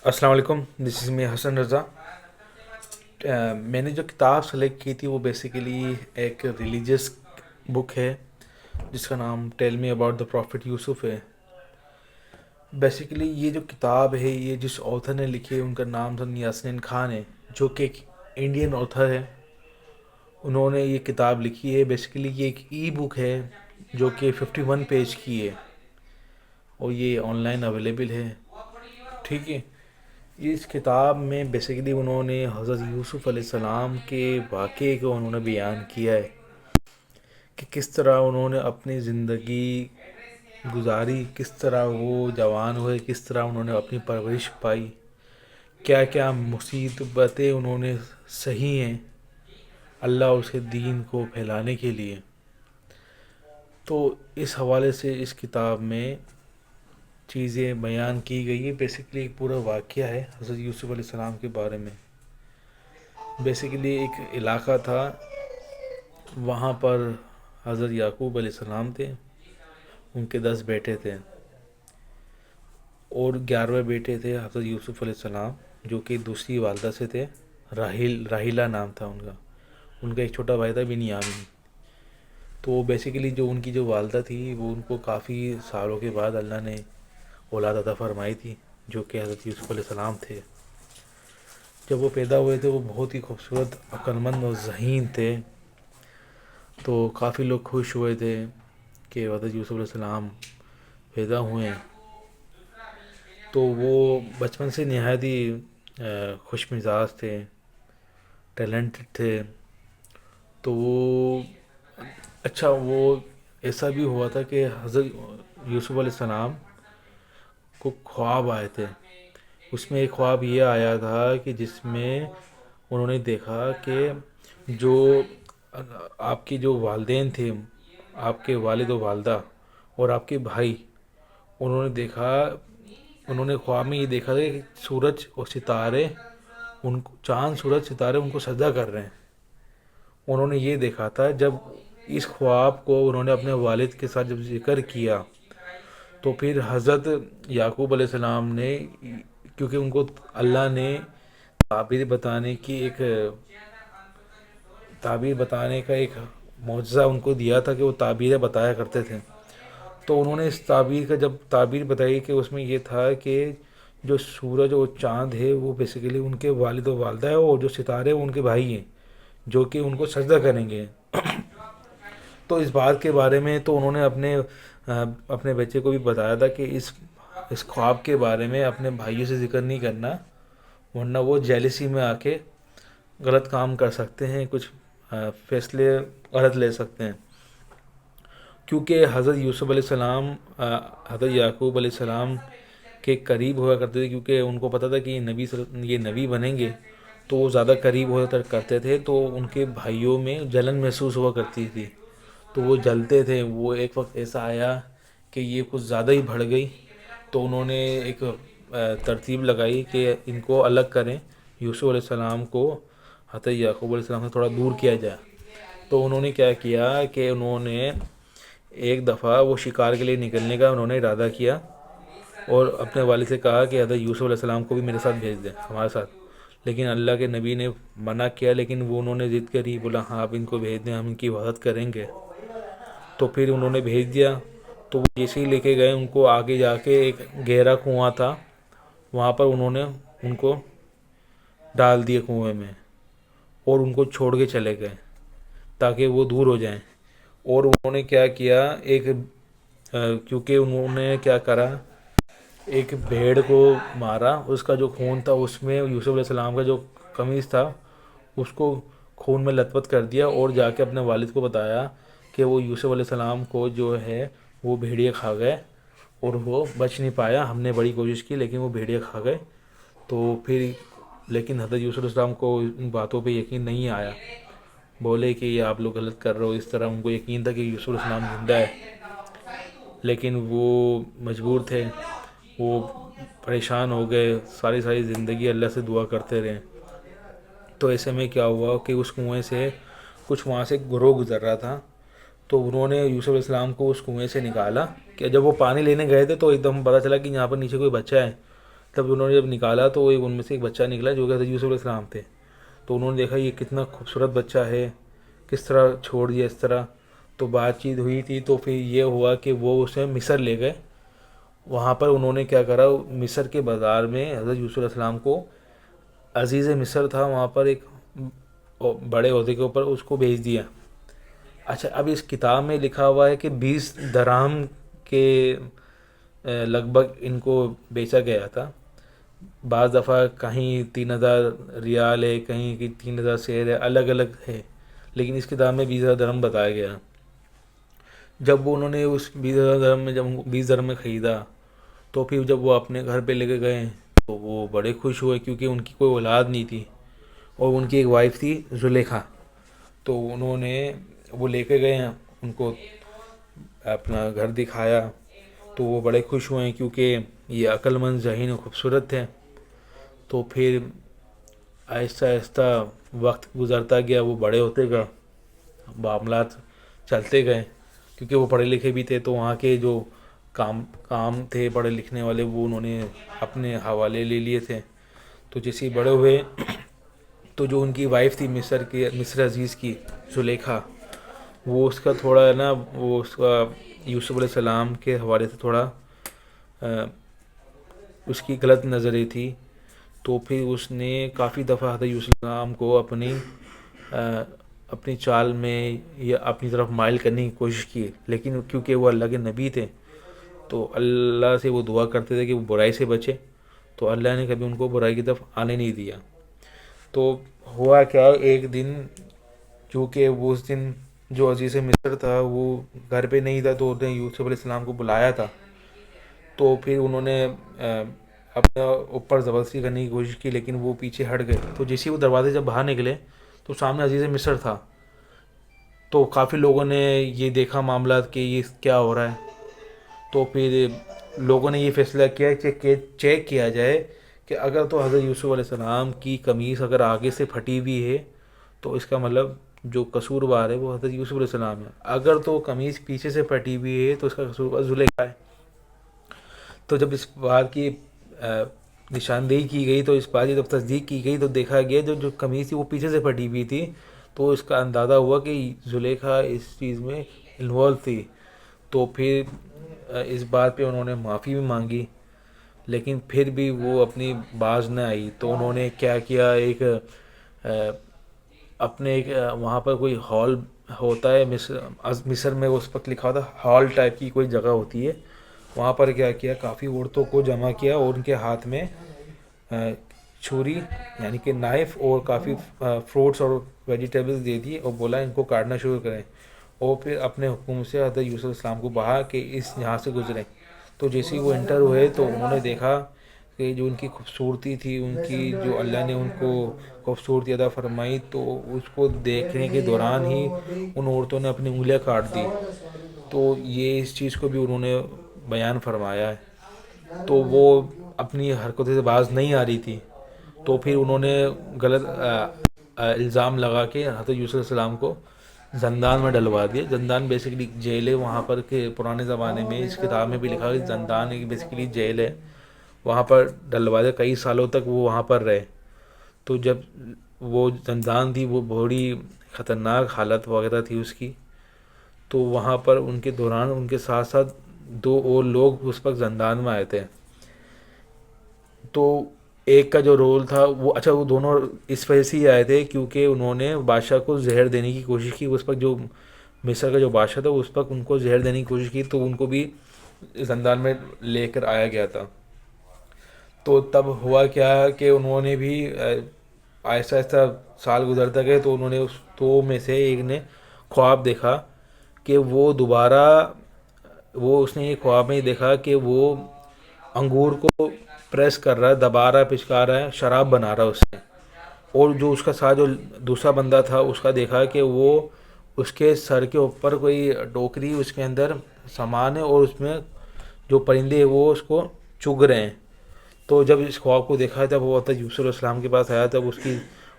السلام علیکم، دس از می حسن رضا۔ میں نے جو کتاب سلیکٹ کی تھی وہ بیسیکلی ایک ریلیجیس بک ہے جس کا نام tell me about the prophet Yusuf ہے۔ بیسیکلی یہ جو کتاب ہے یہ جس آتھر نے لکھی ہے ان کا نام تھا یاسین خان ہے، جو کہ ایک انڈین آتھر ہے۔ انہوں نے یہ کتاب لکھی ہے۔ بیسیکلی یہ ایک ای بک ہے جو کہ 51 پیج کی ہے اور یہ آن لائن اویلیبل ہے، ٹھیک ہے۔ اس کتاب میں بیسیکلی انہوں نے حضرت یوسف علیہ السلام کے واقعے کو انہوں نے بیان کیا ہے کہ کس طرح انہوں نے اپنی زندگی گزاری، کس طرح وہ جوان ہوئے، کس طرح انہوں نے اپنی پرورش پائی، کیا کیا مصیبتیں انہوں نے سہی ہیں اللہ اور اس کے دین کو پھیلانے کے لیے۔ تو اس حوالے سے اس کتاب میں چیزیں بیان کی گئی ہیں۔ بیسیکلی ایک پورا واقعہ ہے حضرت یوسف علیہ السلام کے بارے میں۔ بیسیکلی ایک علاقہ تھا، وہاں پر حضرت یعقوب علیہ السلام تھے، ان کے 10 بیٹے تھے اور 11ویں بیٹے تھے حضرت یوسف علیہ السلام، جو کہ دوسری والدہ سے تھے، راحیلہ نام تھا ان کا۔ ان کا ایک چھوٹا بھائی تھا بنیامین۔ تو بیسیکلی جو ان کی جو والدہ تھی وہ ان کو کافی سالوں کے بعد اللہ نے اولاد عطا فرمائی تھی، جو کہ حضرت یوسف علیہ السلام تھے۔ جب وہ پیدا ہوئے تھے وہ بہت ہی خوبصورت، عقلمند اور ذہین تھے، تو کافی لوگ خوش ہوئے تھے کہ حضرت یوسف علیہ السلام پیدا ہوئے ہیں۔ تو وہ بچپن سے نہایت ہی خوش مزاج تھے، ٹیلنٹڈ تھے۔ تو وہ ایسا بھی ہوا تھا کہ حضرت یوسف علیہ السلام کو خواب آئے تھے۔ اس میں ایک خواب یہ آیا تھا کہ جس میں انہوں نے دیکھا کہ جو آپ کے جو والدین تھے، آپ کے والد و والدہ اور آپ کے بھائی، انہوں نے خواب میں یہ دیکھا تھا کہ سورج اور ستارے، چاند سورج ستارے ان کو سجدہ کر رہے ہیں۔ انہوں نے یہ دیکھا تھا۔ جب اس خواب کو انہوں نے اپنے والد کے ساتھ جب ذکر کیا تو پھر حضرت یعقوب علیہ السلام نے، کیونکہ ان کو اللہ نے تعبیر بتانے کا ایک معجزہ ان کو دیا تھا کہ وہ تعبیریں بتایا کرتے تھے۔ تو انہوں نے اس تعبیر کا جب تعبیر بتائی کہ اس میں یہ تھا کہ جو سورج اور چاند ہے وہ بیسیکلی ان کے والد و والدہ ہے، اور جو ستارے وہ ان کے بھائی ہیں جو کہ ان کو سجدہ کریں گے۔ تو اس بات کے بارے میں تو انہوں نے اپنے بچے کو بھی بتایا تھا کہ اس خواب کے بارے میں اپنے بھائیوں سے ذکر نہیں کرنا، ورنہ وہ جیلسی میں آ کے غلط کام کر سکتے ہیں، کچھ فیصلے غلط لے سکتے ہیں۔ کیونکہ حضرت یوسف علیہ السلام حضرت یعقوب علیہ السلام کے قریب ہوا کرتے تھے، کیونکہ ان کو پتہ تھا کہ یہ نبی بنیں گے، تو وہ زیادہ قریب ہوا کرتے تھے، تو ان کے بھائیوں میں جلن محسوس ہوا کرتی تھی، تو وہ جلتے تھے۔ وہ ایک وقت ایسا آیا کہ یہ کچھ زیادہ ہی بڑھ گئی، تو انہوں نے ایک ترتیب لگائی کہ ان کو الگ کریں، یوسف علیہ السلام کو حضرت یعقوب علیہ السلام سے تھوڑا دور کیا جائے۔ تو انہوں نے کیا کیا کہ انہوں نے ایک دفعہ وہ شکار کے لیے نکلنے کا انہوں نے ارادہ کیا، اور اپنے والد سے کہا کہ حضرت یوسف علیہ السلام کو بھی میرے ساتھ بھیج دیں، ہمارے ساتھ۔ لیکن اللہ کے نبی نے منع کیا، لیکن انہوں نے ضد کری، بولا ہاں آپ ان کو بھیج دیں، ہم ان کی حفاظت کریں گے۔ تو پھر انہوں نے بھیج دیا۔ تو وہ جیسے ہی لے کے گئے، ان کو آگے جا کے ایک گہرا کنواں تھا، وہاں پر انہوں نے ان کو ڈال دیے کنویں میں، اور ان کو چھوڑ کے چلے گئے تاکہ وہ دور ہو جائیں۔ اور انہوں نے کیا کیا، کیونکہ انہوں نے کیا کرا، ایک بھیڑ کو مارا، اس کا جو خون تھا اس میں یوسف علیہ السلام کا جو قمیص تھا اس کو خون میں لت پت کر دیا، اور جا کے اپنے والد کو بتایا کہ وہ یوسف علیہ السلام کو جو ہے وہ بھیڑیے کھا گئے، اور وہ بچ نہیں پایا، ہم نے بڑی کوشش کی لیکن وہ بھیڑیے کھا گئے۔ تو پھر لیکن حضرت یوسف علیہ السلام کو ان باتوں پہ یقین نہیں آیا، بولے کہ یہ آپ لوگ غلط کر رہے ہو۔ اس طرح ان کو یقین تھا کہ یوسف علیہ السلام زندہ ہے، لیکن وہ مجبور تھے، وہ پریشان ہو گئے، ساری زندگی اللہ سے دعا کرتے رہے۔ تو ایسے میں کیا ہوا کہ اس کنویں سے وہاں سے گروہ گزر رہا تھا، تو انہوں نے یوسف علیہ السلام کو اس کنویں سے نکالا۔ کہ جب وہ پانی لینے گئے تھے تو ایک دم پتہ چلا کہ یہاں پر نیچے کوئی بچہ ہے، تب انہوں نے جب نکالا تو ان میں سے ایک بچہ نکلا جو کہ حضرت یوسف علیہ السلام تھے. تو انہوں نے دیکھا یہ کتنا خوبصورت بچہ ہے, کس طرح چھوڑ دیا اس طرح. تو بات چیت ہوئی تھی, تو پھر یہ ہوا کہ وہ اسے مصر لے گئے. وہاں پر انہوں نے کیا کرا, مصر کے بازار میں حضرت یوسف علیہ السلام کو, عزیز مصر تھا وہاں پر ایک بڑے عہدے کے اوپر, اس کو بھیج دیا. اچھا, اب اس کتاب میں لکھا ہوا ہے کہ 20 درہم کے لگ بھگ ان کو بیچا گیا تھا. بعض دفعہ کہیں 3000 ریال ہے, کہیں کی 3000 سیر ہے, الگ الگ ہے, لیکن اس کتاب میں 20,000 درہم بتایا گیا. جب انہوں نے اس 20,000 درہم میں, جب 20 درہم میں خریدا, تو پھر جب وہ اپنے گھر پہ لے کے گئے تو وہ بڑے خوش ہوئے, کیونکہ ان کی کوئی اولاد نہیں تھی, اور ان کی ایک وائف تھی زلیخا. تو انہوں نے وہ لے کے گئے ہیں, ان کو اپنا گھر دکھایا, تو وہ بڑے خوش ہوئے کیونکہ یہ عقل مند, ذہین و خوبصورت تھے. تو پھر آہستہ آہستہ وقت گزرتا گیا, وہ بڑے ہوتے گئے, معاملات چلتے گئے, کیونکہ وہ پڑھے لکھے بھی تھے. تو وہاں کے جو کام تھے پڑھے لکھنے والے, وہ انہوں نے اپنے حوالے لے لیے تھے. تو جیسے بڑے ہوئے تو جو ان کی وائف تھی مصر عزیز کی زلیخا, وہ اس کا تھوڑا ہے نا, وہ اس کا یوسف علیہ السلام کے حوالے سے تھوڑا اس کی غلط نظریں تھی. تو پھر اس نے کافی دفعہ حضرت یوسف علیہ السلام کو اپنی چال میں یا اپنی طرف مائل کرنے کی کوشش کی, لیکن کیونکہ وہ اللہ کے نبی تھے تو اللہ سے وہ دعا کرتے تھے کہ وہ برائی سے بچے. تو اللہ نے کبھی ان کو برائی کی طرف آنے نہیں دیا. تو ہوا کیا, ایک دن چونکہ وہ اس دن جو عزیز مصر تھا وہ گھر پہ نہیں تھا, تو انہوں نے یوسف علیہ السلام کو بلایا تھا. تو پھر انہوں نے اپنے اوپر زبردستی کرنے کی کوشش کی, لیکن وہ پیچھے ہٹ گئے. تو جیسے وہ دروازے جب باہر نکلے تو سامنے عزیز مصر تھا. تو کافی لوگوں نے یہ دیکھا معاملات کہ یہ کیا ہو رہا ہے. تو پھر لوگوں نے یہ فیصلہ کیا کہ چیک کیا جائے کہ اگر تو حضرت یوسف علیہ السلام کی قمیص اگر آگے سے پھٹی ہوئی ہے تو اس کا مطلب جو قصوروار ہے وہ حضرت یوسف علیہ السلام ہے. اگر تو قمیص پیچھے سے پھٹی ہوئی ہے تو اس کا قصوروار زلیخا ہے. تو جب اس بات کی نشاندہی کی گئی, تو اس بات کی جب تصدیق کی گئی, تو دیکھا گیا جو قمیص تھی وہ پیچھے سے پھٹی ہوئی تھی. تو اس کا اندازہ ہوا کہ زلیخا اس چیز میں انوالو تھی. تو پھر اس بات پہ انہوں نے معافی بھی مانگی, لیکن پھر بھی وہ اپنی باز نہ آئی. تو انہوں نے کیا کیا, اپنے ایک وہاں پر کوئی ہال ہوتا ہے مصر میں, اس وقت لکھا ہوتا ہال ٹائپ کی کوئی جگہ ہوتی ہے, وہاں پر کیا کافی عورتوں کو جمع کیا اور ان کے ہاتھ میں چھری یعنی کہ نائف اور کافی فروٹس اور ویجیٹیبلز دے دی, اور بولا ان کو کاٹنا شروع کریں, اور پھر اپنے حکم سے حضرت یوسف علیہ السلام کو بہا کہ یہاں سے گزریں. تو جیسے ہی وہ انٹر ہوئے تو انہوں نے دیکھا کہ جو ان کی خوبصورتی تھی, ان کی جو اللہ نے ان کو خوبصورتی عطا فرمائی, تو اس کو دیکھنے کے دوران ہی ان عورتوں نے اپنی انگلیاں کاٹ دی. تو یہ اس چیز کو بھی انہوں نے بیان فرمایا ہے. تو وہ اپنی حرکتوں سے باز نہیں آ رہی تھی, تو پھر انہوں نے غلط الزام لگا کے حضرت یوسف علیہ السلام کو زندان میں ڈلوا دیا. زندان بیسیکلی جیل ہے وہاں پر, کہ پرانے زمانے میں اس کتاب میں بھی لکھا کہ زندان ایک بیسیکلی جیل ہے, وہاں پر ڈلوا دیا. کئی سالوں تک وہ وہاں پر رہے. تو جب وہ زندان تھی وہ بڑی خطرناک حالت وغیرہ تھی اس کی. تو وہاں پر ان کے دوران ان کے ساتھ ساتھ 2 اور لوگ اس وقت زندان میں آئے تھے. تو ایک کا جو رول تھا وہ دونوں اس وجہ سے ہی آئے تھے کیونکہ انہوں نے بادشاہ کو زہر دینے کی کوشش کی. اس وقت جو مصر کا جو بادشاہ تھا اس وقت ان کو زہر دینے کی کوشش کی, تو ان کو بھی زندان میں لے کر آیا گیا تھا. تو تب ہوا کیا کہ انہوں نے بھی آہستہ آہستہ سال گزرتا گئے, تو انہوں نے اس 2 میں سے ایک نے خواب دیکھا کہ وہ دوبارہ اس نے یہ خواب میں دیکھا کہ وہ انگور کو پریس کر رہا ہے, دبا رہا ہے, پچکا رہا ہے, شراب بنا رہا ہے اس سے. اور جو اس کا ساتھ جو دوسرا بندہ تھا اس کا دیکھا کہ وہ اس کے سر کے اوپر کوئی ٹوکری, اس کے اندر سامان ہے اور اس میں جو پرندے وہ اس کو چگ رہے ہیں. تو جب اس خواب کو دیکھا تب وہ یوسف علیہ السلام کے پاس آیا, تب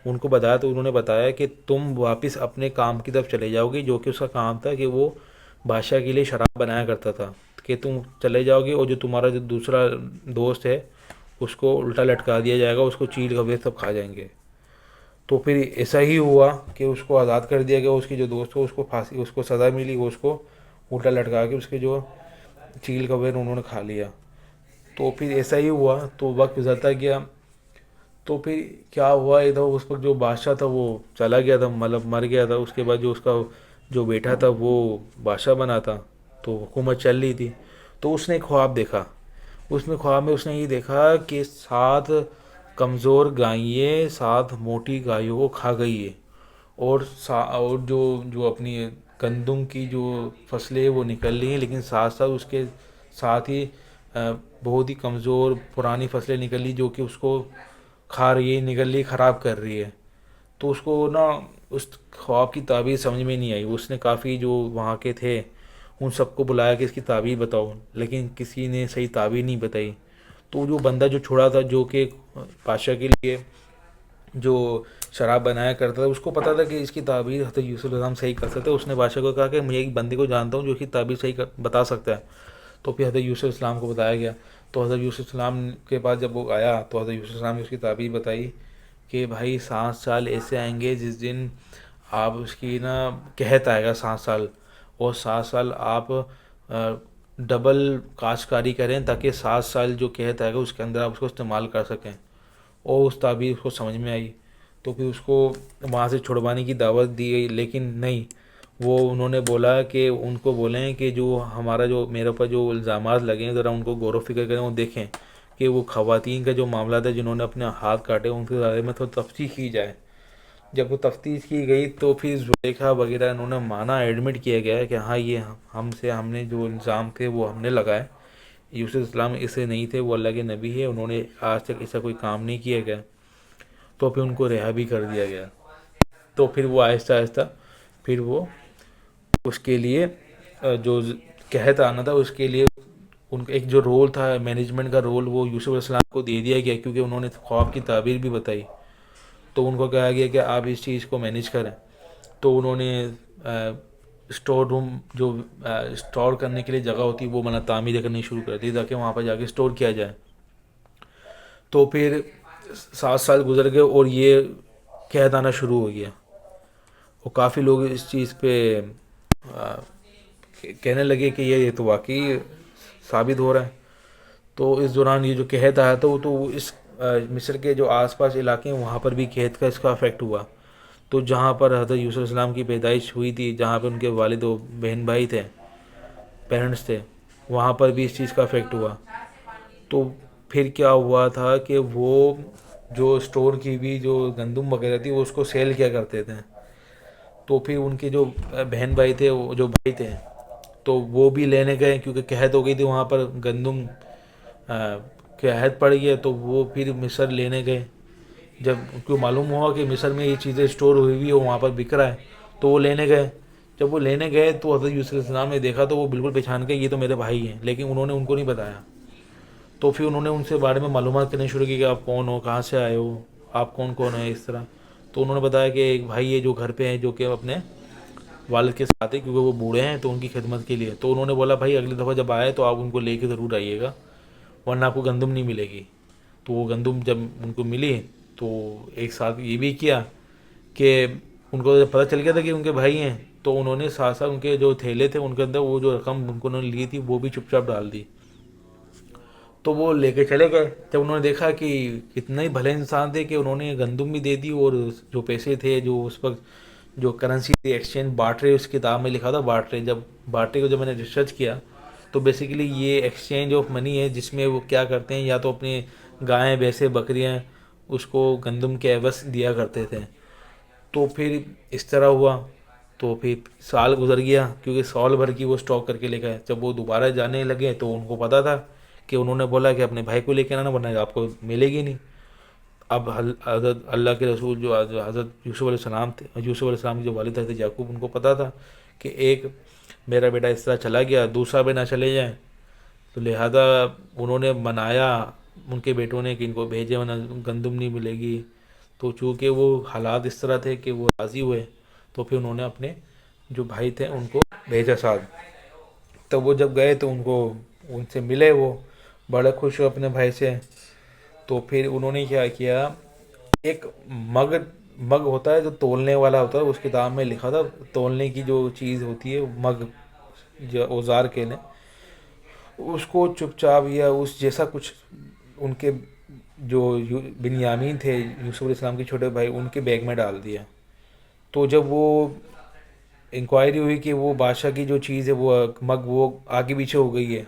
ان کو بتایا, تو انہوں نے بتایا کہ تم واپس اپنے کام کی طرف چلے جاؤ گے, جو کہ اس کا کام تھا کہ وہ بادشاہ کے لیے شراب بنایا کرتا تھا, کہ تم چلے جاؤ گے, اور جو تمہارا جو دوسرا دوست ہے اس کو الٹا لٹکا دیا جائے گا، اس کو چیل کبے سب کھا جائیں گے۔ تو پھر ایسا ہی ہوا کہ اس کو آزاد کر دیا گیا، اس کی جو دوست ہو اس کو پھانسی، اس کو سزا ملی، وہ اس کو الٹا لٹکا کے اس کے جو چیل کبے انہوں نے کھا لیا۔ تو پھر ایسا ہی ہوا، تو وقت گزرتا گیا، تو پھر کیا ہوا ادھر اس وقت جو بادشاہ تھا وہ چلا گیا تھا، مطلب مر گیا تھا۔ اس کے بعد جو اس کا جو بیٹا تھا وہ بادشاہ بنا تھا، تو حکومت چل رہی تھی۔ تو اس نے ایک خواب دیکھا، اس میں خواب میں اس نے یہ دیکھا کہ 7 کمزور گائیں 7 موٹی گایوں کو کھا گئی ہے، اور اور جو اپنی گندم کی جو فصلیں وہ نکل رہی ہیں، لیکن ساتھ ساتھ اس کے ساتھ ہی بہت ہی کمزور پرانی فصلیں نکل رہی جو کہ اس کو کھا رہی ہے، نکل رہی، خراب کر رہی ہے۔ تو اس کو نا اس خواب کی تعبیر سمجھ میں نہیں آئی۔ اس نے کافی جو وہاں کے تھے ان سب کو بلایا کہ اس کی تعبیر بتاؤ، لیکن کسی نے صحیح تعبیر نہیں بتائی۔ تو جو بندہ جو چھوڑا تھا، جو کہ بادشاہ کے لیے جو شراب بنایا کرتا تھا، اس کو پتا تھا کہ اس کی تعبیر حضرت یوسف علیہ السلام صحیح کر سکتے۔ اس نے بادشاہ کو کہا کہ میں ایک بندے کو جانتا ہوں جو اس کی تعبیر صحیح بتا سکتا ہے۔ تو پھر حضرت یوسف علیہ السلام کو بتایا گیا۔ تو حضرت یوسف علیہ السلام کے پاس جب وہ آیا تو حضرت یوسف علیہ السلام نے اس کی تعبیر بتائی کہ بھائی 7 سال ایسے آئیں گے جس دن آپ اس کی نا قحط آئے گا 7 سال، اور 7 سال آپ ڈبل کاشتکاری کریں تاکہ 7 سال جو قحط آئے گا اس کے اندر آپ اس کو استعمال کر سکیں۔ اور اس تعبیر اس کو سمجھ میں آئی، تو پھر اس کو وہاں سے چھڑوانے کی دعوت دی گئی، لیکن نہیں، وہ انہوں نے بولا کہ ان کو بولیں کہ جو ہمارا جو میرے اوپر جو الزامات لگے ہیں ذرا ان کو غور و فکر کریں اور دیکھیں کہ وہ خواتین کا جو معاملات ہے جنہوں نے اپنے ہاتھ کاٹے ان کے بارے میں تھوڑا تفتیش کی جائے۔ جب وہ تفتیش کی گئی تو پھر زلیخا وغیرہ انہوں نے مانا، ایڈمٹ کیا گیا ہے کہ ہاں یہ ہم نے جو الزام تھے وہ ہم نے لگائے، یوسف السلام اسے نہیں تھے، وہ اللہ کے نبی ہے، انہوں نے آج تک ایسا کوئی کام نہیں کیا گیا۔ تو پھر ان کو رہا بھی کر دیا گیا۔ تو پھر وہ آہستہ آہستہ پھر وہ اس کے لیے جو قحط آنا تھا اس کے لیے ان کا ایک جو رول تھا مینجمنٹ کا رول وہ یوسف علیہ السلام کو دے دیا گیا، کیونکہ انہوں نے خواب کی تعبیر بھی بتائی۔ تو ان کو کہا گیا کہ آپ اس چیز کو مینیج کریں۔ تو انہوں نے اسٹور روم جو اسٹور کرنے کے لیے جگہ ہوتی وہ تعمیر کرنی شروع کر دی تاکہ وہاں پر جا کے اسٹور کیا جائے۔ تو پھر 7 سال گزر گئے اور یہ قحط آنا شروع ہو گیا، اور کافی لوگ اس چیز پہ کہنے لگے کہ یہ تو واقعی ثابت ہو رہا ہے۔ تو اس دوران یہ جو قحط آیا تھا وہ تو اس مصر کے جو آس پاس علاقے ہیں وہاں پر بھی قحط کا اس کا افیکٹ ہوا۔ تو جہاں پر حضرت یوسف علیہ السلام کی پیدائش ہوئی تھی، جہاں پہ ان کے والد و بہن بھائی تھے، پیرنٹس تھے، وہاں پر بھی اس چیز کا افیکٹ ہوا۔ تو پھر کیا ہوا تھا کہ وہ جو اسٹور کی بھی جو گندم وغیرہ تھی وہ اس کو سیل کیا کرتے تھے۔ تو پھر ان کے جو بہن بھائی تھے، وہ جو بھائی تھے، تو وہ بھی لینے گئے کیونکہ قحط ہو گئی تھی وہاں پر، گندم قحط پڑ گئی، تو وہ پھر مصر لینے گئے۔ جب ان کو معلوم ہوا کہ مصر میں یہ چیزیں اسٹور ہوئی ہوئی اور وہاں پر بک رہا ہے تو وہ لینے گئے۔ جب وہ لینے گئے تو حضرت یوسف علیہ السلام نے دیکھا تو وہ بالکل پہچان کے یہ تو میرے بھائی ہیں، لیکن انہوں نے ان کو نہیں بتایا۔ تو پھر انہوں نے ان سے بارے میں معلومات کرنے شروع کی کہ آپ کون ہو، کہاں سے آئے ہو، آپ کون کون ہیں، اس طرح۔ تو انہوں نے بتایا کہ ایک بھائی ہے جو گھر پہ ہیں، جو کہ اپنے والد کے ساتھ ہے کیونکہ وہ بوڑھے ہیں تو ان کی خدمت کے لیے۔ تو انہوں نے بولا بھائی اگلی دفعہ جب آئے تو آپ ان کو لے کے ضرور آئیے گا ورنہ آپ کو گندم نہیں ملے گی۔ تو وہ گندم جب ان کو ملی تو ایک ساتھ یہ بھی کیا کہ ان کو پتہ چل گیا تھا کہ ان کے بھائی ہیں، تو انہوں نے ساتھ ساتھ ان کے جو تھیلے تھے ان کے اندر وہ جو رقم ان کو انہوں نے لی تھی وہ بھی چپ چاپ ڈال دی۔ تو وہ لے کے چلے گئے۔ جب انہوں نے دیکھا کہ کتنے ہی بھلے انسان تھے کہ انہوں نے گندم بھی دے دی، اور جو پیسے تھے جو اس وقت جو کرنسی تھی ایکسچینج بارٹرے، اس کتاب میں لکھا تھا بارٹرے، جب بارٹرے کو جب میں نے ریسرچ کیا تو بیسیکلی یہ ایکسچینج آف منی ہے جس میں وہ کیا کرتے ہیں، یا تو اپنی گائیں بھینسیں بکریاں اس کو گندم کے عوض دیا کرتے تھے۔ تو پھر اس طرح ہوا، تو پھر سال گزر گیا کیونکہ سال بھر کی وہ اسٹاک کر کے لے گئے۔ جب وہ دوبارہ جانے لگے تو ان کو پتا تھا کہ انہوں نے بولا کہ اپنے بھائی کو لے کے آنا ورنہ آپ کو ملے گی نہیں۔ اب حضرت اللہ کے رسول جو حضرت یوسف علیہ السلام تھے، یوسف علیہ السلام کے جو والد حضرت یعقوب، ان کو پتا تھا کہ ایک میرا بیٹا اس طرح چلا گیا، دوسرا بھی نہ چلے جائیں، تو لہذا انہوں نے منایا ان کے بیٹوں نے کہ ان کو بھیجے ورنہ گندم نہیں ملے گی۔ تو چونکہ وہ حالات اس طرح تھے کہ وہ راضی ہوئے، تو پھر انہوں نے اپنے جو بھائی تھے ان کو بھیجا ساتھ۔ تب وہ جب گئے تو ان سے ملے، وہ بڑے خوش ہوئے اپنے بھائی سے۔ تو پھر انہوں نے کیا کیا، ایک مگ مگ ہوتا ہے جو تولنے والا ہوتا ہے، اس کتاب میں لکھا تھا تولنے کی جو چیز ہوتی ہے مگ، جو اوزار کے نے، اس کو چپ چاپ یا اس جیسا کچھ ان کے جو بنیامین تھے یوسف علیہ السلام کے چھوٹے بھائی، ان کے بیگ میں ڈال دیا۔ تو جب وہ انکوائری ہوئی کہ وہ بادشاہ کی جو چیز ہے وہ مگ وہ آگے پیچھے ہو گئی ہے،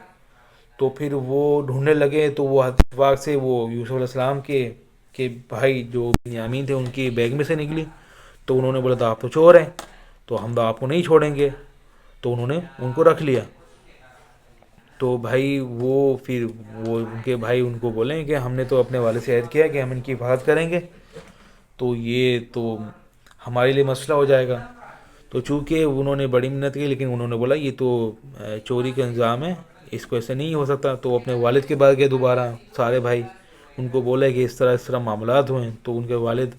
تو پھر وہ ڈھونڈنے لگے تو وہ اتفاق سے وہ یوسف علیہ السلام کے بھائی جو بنیامین تھے ان کے بیگ میں سے نکلی۔ تو انہوں نے بولا تو آپ تو چور ہیں، تو ہم تو آپ کو نہیں چھوڑیں گے، تو انہوں نے ان کو رکھ لیا۔ تو بھائی وہ پھر وہ ان کے بھائی ان کو بولیں کہ ہم نے تو اپنے والد سے عہد کیا کہ ہم ان کی حفاظت کریں گے، تو یہ تو ہمارے لیے مسئلہ ہو جائے گا۔ تو چونکہ انہوں نے بڑی منت کی، لیکن انہوں نے بولا یہ تو چوری کا انظام ہے، اس کو ایسے نہیں ہو سکتا۔ تو اپنے والد کے بعد گئے دوبارہ سارے بھائی، ان کو بولے کہ اس طرح معاملات ہوئے ہیں۔ تو ان کے والد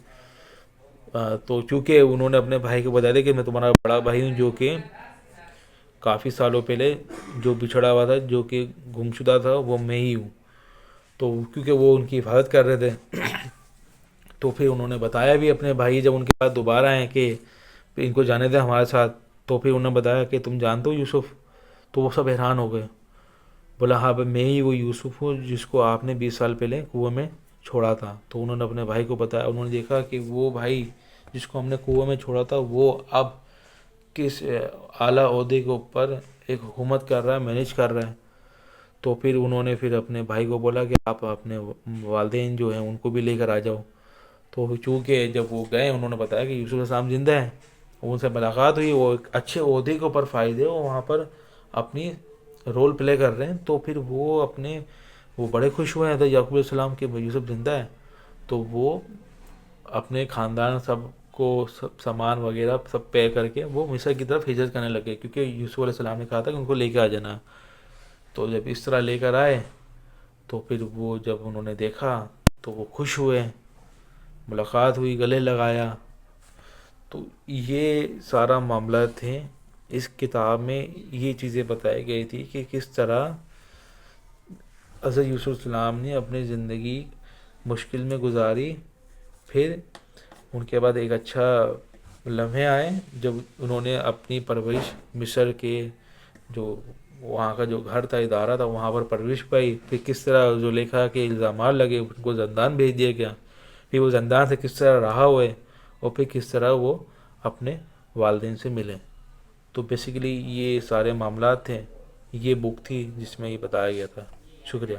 تو چونکہ انہوں نے اپنے بھائی کو بتا دیا کہ میں تمہارا بڑا بھائی ہوں، جو کہ کافی سالوں پہلے جو بچھڑا ہوا تھا، جو کہ گمشدہ تھا، وہ میں ہی ہوں۔ تو کیونکہ وہ ان کی حفاظت کر رہے تھے، تو پھر انہوں نے بتایا بھی اپنے بھائی جب ان کے پاس دوبارہ آئے کہ ان کو جانے دیں ہمارے ساتھ، تو پھر انہوں نے بتایا کہ تم جانتے ہو یوسف؟ تو وہ سب حیران ہو گئے، بولا ہاں بھائی میں ہی وہ یوسف ہوں جس کو آپ نے 20 سال پہلے کنویں میں چھوڑا تھا۔ تو انہوں نے اپنے بھائی کو بتایا، انہوں نے دیکھا کہ وہ بھائی جس کو ہم نے کنویں میں چھوڑا تھا وہ اب کس اعلیٰ عہدے کے اوپر ایک حکومت کر رہا ہے، مینیج کر رہا ہے۔ تو پھر انہوں نے پھر اپنے بھائی کو بولا کہ آپ اپنے والدین جو ہیں ان کو بھی لے کر آ جاؤ۔ تو چونکہ جب وہ گئے انہوں نے بتایا کہ یوسف علیہ السلام زندہ ہیں، ان سے ملاقات ہوئی، وہ ایک اچھے عہدے کے اوپر فائز ہے، وہ وہاں پر اپنی رول پلے کر رہے ہیں۔ تو پھر وہ بڑے خوش ہوئے ہیں یعقوب علیہ السلام کہ یوسف زندہ ہے۔ تو وہ اپنے خاندان سب کو سب سامان وغیرہ سب پے کر کے وہ مصر کی طرف ہجرت کرنے لگے، کیونکہ یوسف علیہ السلام نے کہا تھا کہ ان کو لے کے آ جانا۔ تو جب اس طرح لے کر آئے تو پھر وہ جب انہوں نے دیکھا تو وہ خوش ہوئے، ملاقات ہوئی، گلے لگایا۔ تو یہ سارا معاملہ تھے اس کتاب میں، یہ چیزیں بتائی گئی تھی کہ کس طرح حضرت یوسف علیہ السلام نے اپنی زندگی مشکل میں گزاری۔ پھر ان کے بعد ایک اچھا لمحے آئے جب انہوں نے اپنی پرورش مصر کے جو وہاں کا جو گھر تھا، ادارہ تھا، وہاں پر پرورش پائی۔ پھر کس طرح زلیخا کے الزامات لگے، ان کو زندان بھیج دیا گیا، پھر وہ زندان سے کس طرح رہا ہوئے، اور پھر کس طرح وہ اپنے والدین سے ملے۔ تو بیسیکلی یہ سارے معاملات تھے، یہ بک تھی جس میں یہ بتایا گیا تھا۔ شکریہ۔